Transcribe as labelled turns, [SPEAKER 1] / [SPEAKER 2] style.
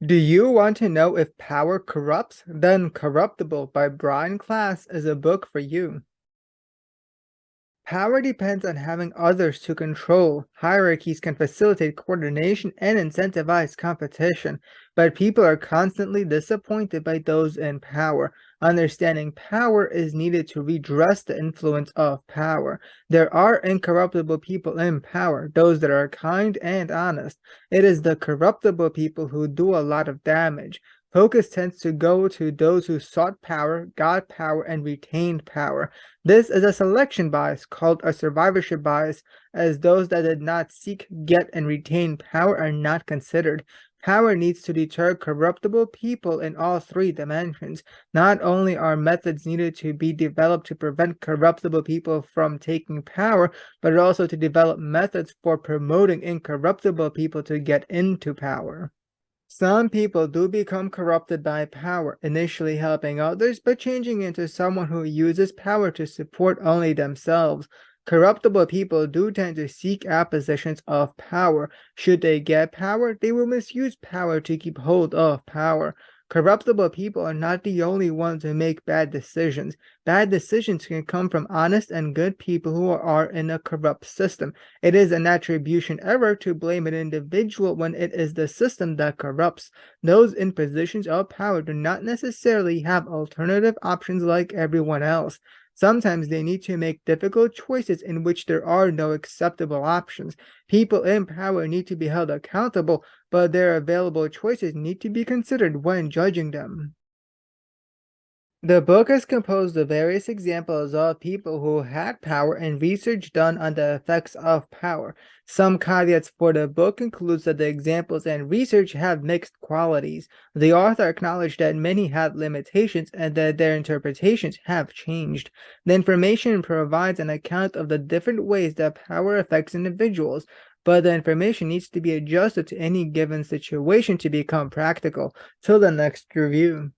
[SPEAKER 1] Do you want to know if power corrupts? Then Corruptible by Klaas is a book for you. Power depends on having others to control. Hierarchies can facilitate coordination and incentivize competition, but people are constantly disappointed by those in power. Understanding power is needed to redress the influence of power. There are incorruptible people in power, those that are kind and honest. It is the corruptible people who do a lot of damage. Focus tends to go to those who sought power, got power, and retained power. This is a selection bias called a survivorship bias, as those that did not seek, get, and retain power are not considered. Power needs to deter corruptible people in all three dimensions. Not only are methods needed to be developed to prevent corruptible people from taking power, but also to develop methods for promoting incorruptible people to get into power. Some people do become corrupted by power, initially helping others, but changing into someone who uses power to support only themselves. Corruptible people do tend to seek out positions of power. Should they get power, they will misuse power to keep hold of power. Corruptible people are not the only ones who make bad decisions. Bad decisions can come from honest and good people who are in a corrupt system. It is an attribution error to blame an individual when it is the system that corrupts. Those in positions of power do not necessarily have alternative options like everyone else. Sometimes they need to make difficult choices in which there are no acceptable options. People in power need to be held accountable, but their available choices need to be considered when judging them. The book is composed of various examples of people who had power and research done on the effects of power. Some caveats for the book includes that the examples and research have mixed qualities. The author acknowledged that many had limitations and that their interpretations have changed. The information provides an account of the different ways that power affects individuals, but the information needs to be adjusted to any given situation to become practical. Till the next review.